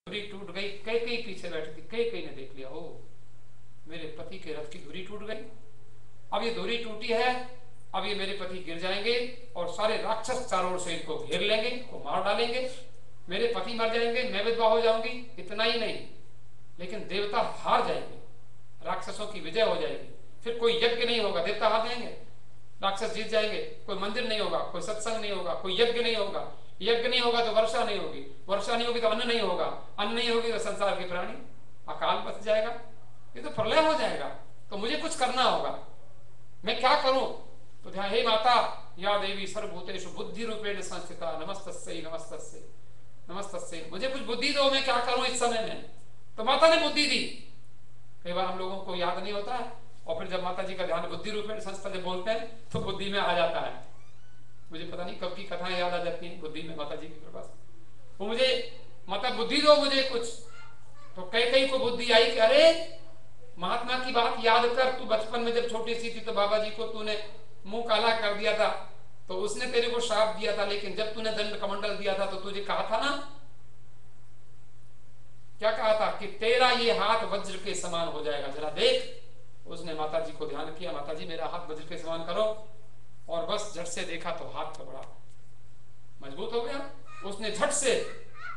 धुरी टूट गई। कई कई पीछे बैठी थी, कई कई ने देख लिया, ओ मेरे पति के रथ की धुरी टूट गई। अब ये धुरी टूटी है, अब ये मेरे पति गिर जाएंगे और सारे राक्षस चारों ओर से इनको घेर लेंगे, इनको मार डालेंगे, मेरे पति मर जाएंगे, मैं विधवा हो जाऊंगी। इतना ही नहीं, लेकिन देवता हार जाएंगे, राक्षसों की विजय हो जाएगी, फिर कोई यज्ञ नहीं होगा, देवता हार जाएंगे, राक्षस जीत जाएंगे, कोई मंदिर नहीं होगा, कोई सत्संग नहीं होगा, कोई यज्ञ नहीं होगा, यज्ञ नहीं होगा तो वर्षा नहीं होगी, वर्षा नहीं होगी तो अन्न नहीं होगा, अन्न नहीं होगी तो संसार के प्राणी, अकाल बच जाएगा, ये तो प्रलय हो जाएगा। तो मुझे कुछ करना होगा, मैं क्या करूं? तो ध्यान, हे माता या देवी सर्वभूतेषु बुद्धि रूपेण संस्थिता नमस्तस्यै नमस्तस्यै नमस्तस्यै, मुझे कुछ बुद्धि दो, मैं क्या करूं इस समय में। तो माता ने बुद्धि दी। कई बार हम लोगों को याद नहीं होता है, और फिर जब माता जी का ध्यान बुद्धि रूपेण संस्था जब बोलते हैं तो बुद्धि में आ जाता है। मुझे पता नहीं कब की कथाएं याद आ जाती हैं बुद्धि में, माता जी की कृपा से। वो मुझे माता बुद्धि दो मुझे कुछ। तो कई को बुद्धि आई कि अरे महात्मा की बात याद कर, तू बचपन में जब छोटी सी थी तो बाबा जी को तूने मुंह काला कर दिया था, तो उसने तेरे को श्राप दिया था, लेकिन जब तूने दंड कमंडल दिया था तो तुझे कहा था ना, क्या कहा था कि तेरा ये हाथ वज्र के समान हो जाएगा, जरा देख। उसने माता जी को ध्यान किया, माता जी मेरा हाथ वज्र के समान करो, और बस झट से देखा तो हाथ तो बड़ा मजबूत हो गया। उसने झट से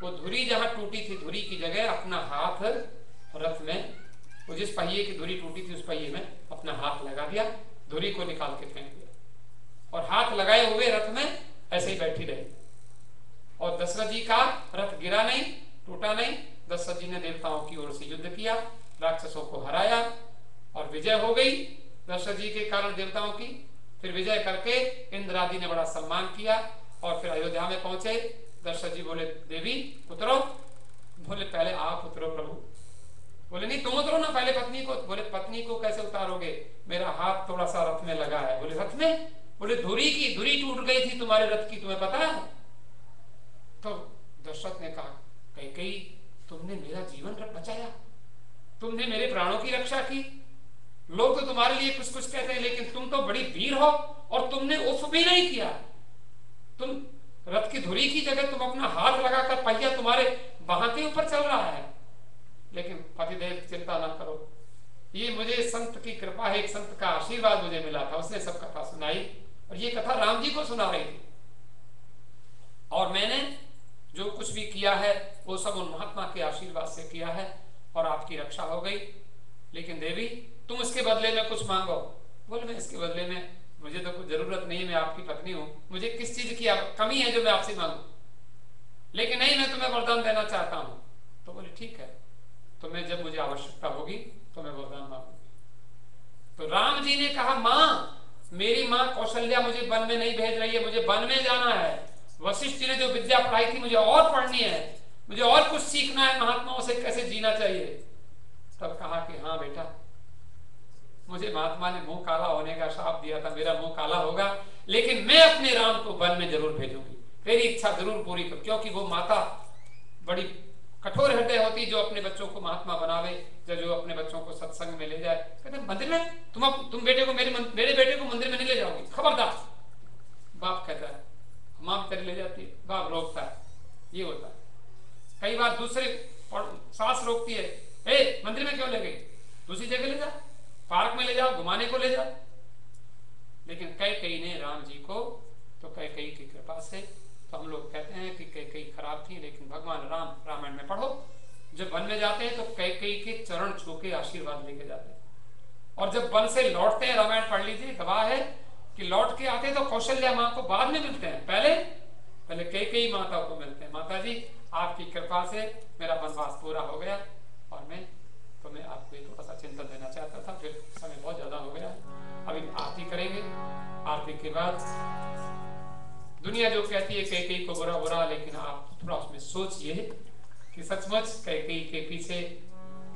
वो धुरी जहां टूटी थी, धुरी की जगह अपना हाथ रथ में, वो जिस पहिए की धुरी टूटी थी उस पहिए में अपना हाथ लगा दिया, धुरी को निकाल के फेंक दिया, और हाथ लगाए हुए रथ में ऐसे ही बैठी रही। और दशरथ जी का रथ गिरा नहीं, टूटा नहीं। दशरथ जी ने देवताओं की ओर से युद्ध किया, राक्षसों को हराया और विजय हो गई दशरथ जी के कारण देवताओं की। फिर विजय करके इंद्र आदि ने बड़ा सम्मान किया, और फिर अयोध्या में पहुंचे। दशरथ जी बोले देवी उतरो, बोले पहले आप उतरो प्रभु। बोले नहीं तुम उतरो ना पहले पत्नी को। बोले पत्नी को कैसे उतारोगे, मेरा हाथ थोड़ा सा रथ में लगा है। बोले रथ में? बोले धुरी की, धुरी टूट गई थी तुम्हारे रथ की, तुम्हें पता है? तो दशरथ ने कहा कई तुमने मेरा जीवन बचाया, तुमने मेरे प्राणों की रक्षा की, लोग तो तुम्हारे लिए कुछ कुछ कहते हैं, लेकिन तुम तो बड़ी वीर हो, और तुमने उफ भी नहीं किया। तुम रथ की धुरी की जगह तुम अपना हाथ लगाकर, पहिया तुम्हारे बाह के ऊपर चल रहा है। लेकिन पतिदेव चिंता ना करो, ये मुझे संत की कृपा है, एक संत का आशीर्वाद मुझे मिला था, उसने सब कथा सुनाई, और ये कथा राम जी को सुना रही थी, और मैंने जो कुछ भी किया है वो सब उन महात्मा के आशीर्वाद से किया है, और आपकी रक्षा हो गई। लेकिन देवी तुम इसके बदले में कुछ मांगो। बोले मैं इसके बदले में, मुझे तो कुछ जरूरत नहीं है, मैं आपकी पत्नी हूं, मुझे किस चीज की कमी है जो मैं आपसे मांगू? लेकिन नहीं, मैं तुम्हें वरदान देना चाहता हूं। तो बोले ठीक है, तो मैं जब मुझे आवश्यकता होगी तो मैं वरदान मांगूंगी। तो राम जी ने कहा मां, मेरी मां कौशल्या मुझे वन में नहीं भेज रही है, मुझे वन में जाना है। वशिष्ठ जी ने जो विद्या पढ़ाई थी मुझे और पढ़नी है, मुझे और कुछ सीखना है, महात्माओं से कैसे जीना चाहिए। तब कहा कि हाँ बेटा, मुझे महात्मा ने मुंह काला होने का श्राप दिया था, मेरा मुंह काला होगा, लेकिन मैं अपने राम को वन में जरूर भेजूंगी, तेरी इच्छा जरूर पूरी कर। क्योंकि वो माता बड़ी कठोर हृदय होती, जो अपने बच्चों को महात्मा बनावे, जो अपने बच्चों को सत्संग में ले जाए। कहते मंदिर में तुम बेटे को, मेरे बेटे को मंदिर में नहीं ले जाओगी, खबरदार। बाप कहता है, मां तेरे ले जाती है, बाप रोकता है, ये होता है। कई बार दूसरे सास रोकती है, ए मंदिर में क्यों ले गई, दूसरी जगह ले जा, पार्क में ले जाओ, घुमाने को ले जाओ। लेकिन कई ने राम जी को, तो कई की कृपा से, तो हम लोग कहते हैं कि कई खराब थी, लेकिन भगवान राम, रामायण में पढ़ो, जब वन में जाते हैं तो कई के चरण छू के आशीर्वाद लेके जाते हैं, और जब वन से लौटते हैं, रामायण पढ़ लीजिए, गवाह है कि लौट के आते तो कौशल्या मां को बाद में मिलते हैं, पहले कई माता को मिलते हैं। माता जी आपकी कृपा से मेरा वनवास पूरा हो गया, और मैं तुम्हें आपको थोड़ा सा चिंतन देना चाहता था, फिर समय बहुत ज्यादा हो गया। अभी आरती करेंगे, आरती के बाद दुनिया जो कहती है कई को बुरा बुरा, लेकिन आप थोड़ा उसमें सोचिए कि सचमुच कई के पीछे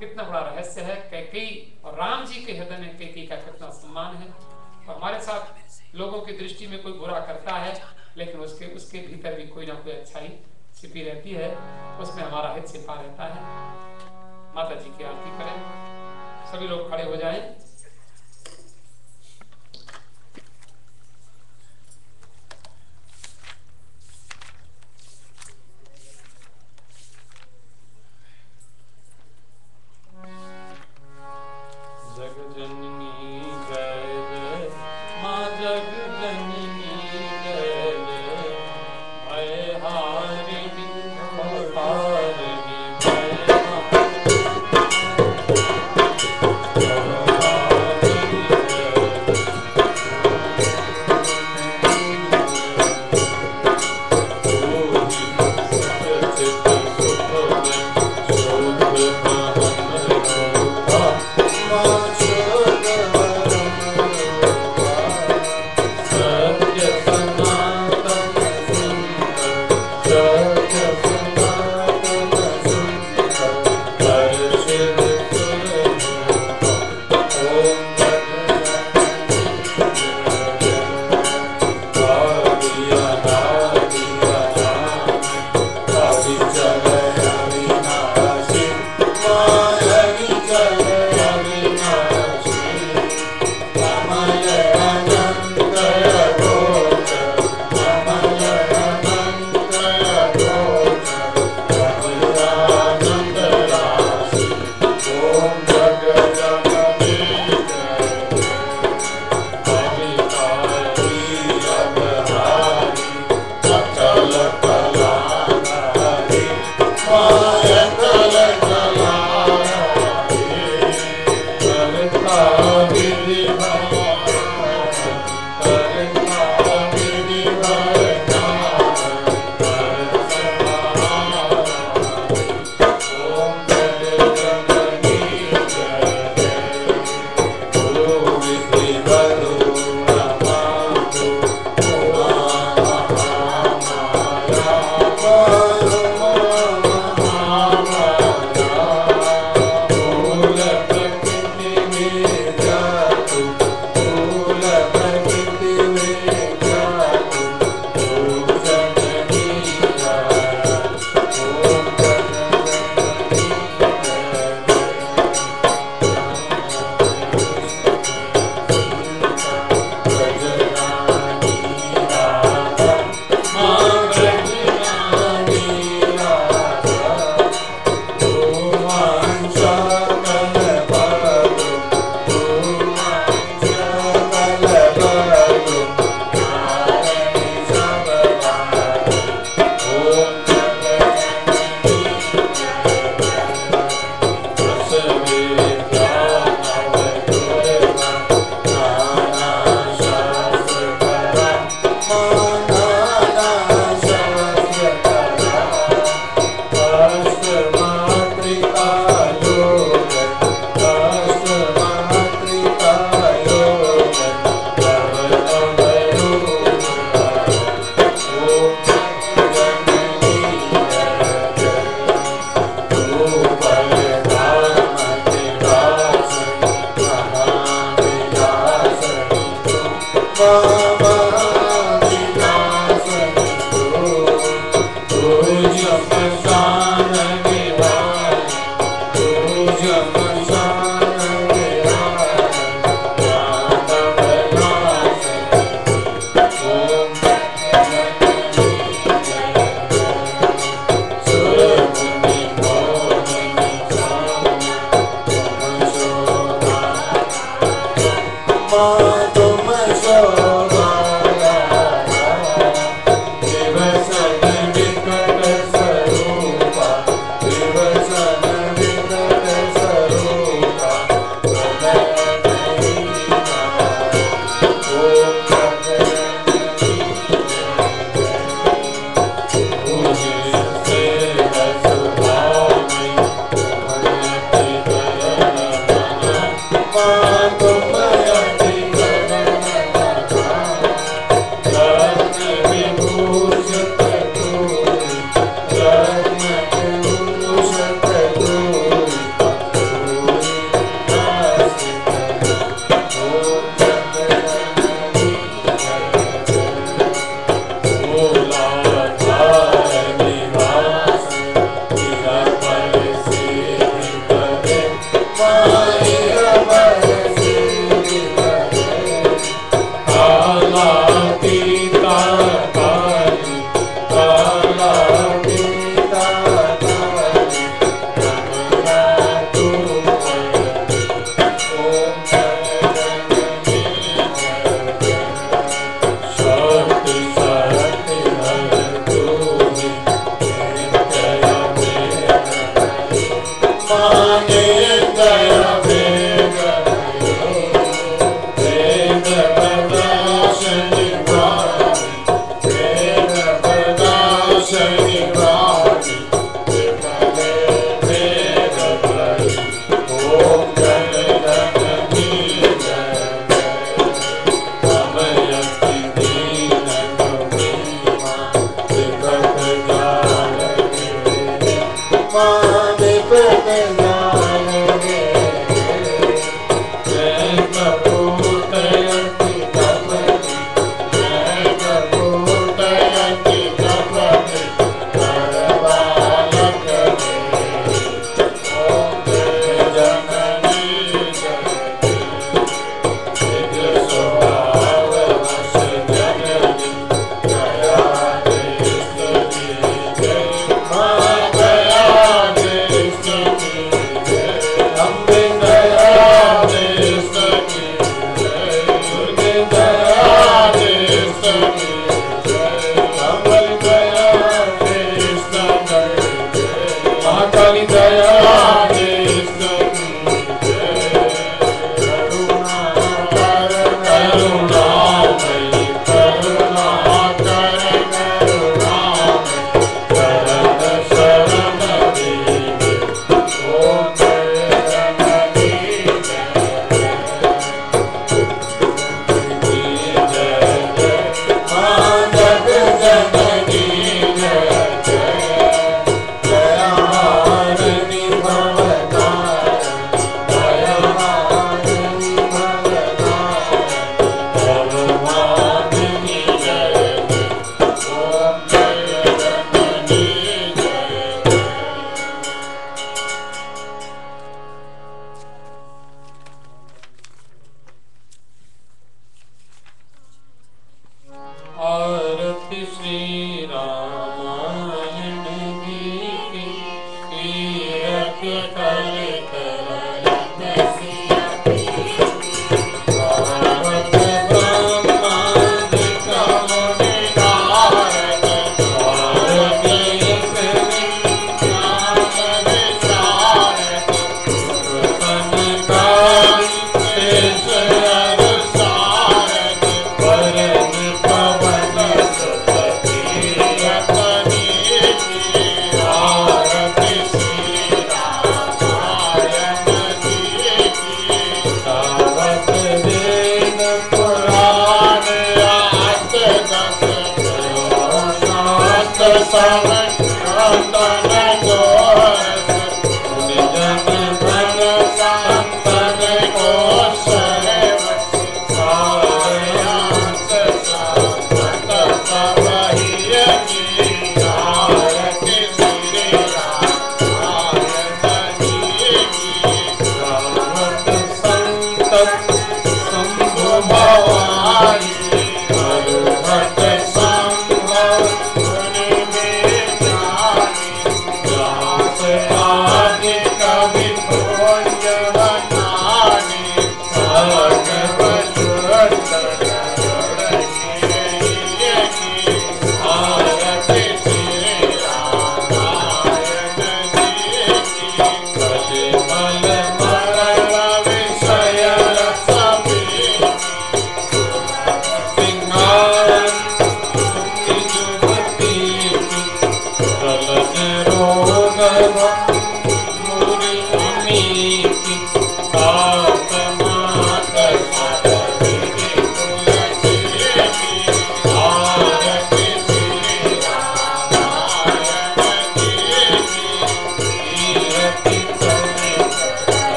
कितना बड़ा रहस्य है। कई और राम जी के हृदय में कई का कितना सम्मान है, और हमारे साथ लोगों की दृष्टि में कोई बुरा करता है, लेकिन उसके भीतर भी कोई ना कोई अच्छाई छिपी रहती है, उसमें हमारा हित छिपा रहता है। माता जी की आरती करें, सभी लोग खड़े हो जाएं। जननी जय जय, माँ जग जननी जय जय, भय हारिणी हारिणी भय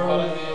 Hare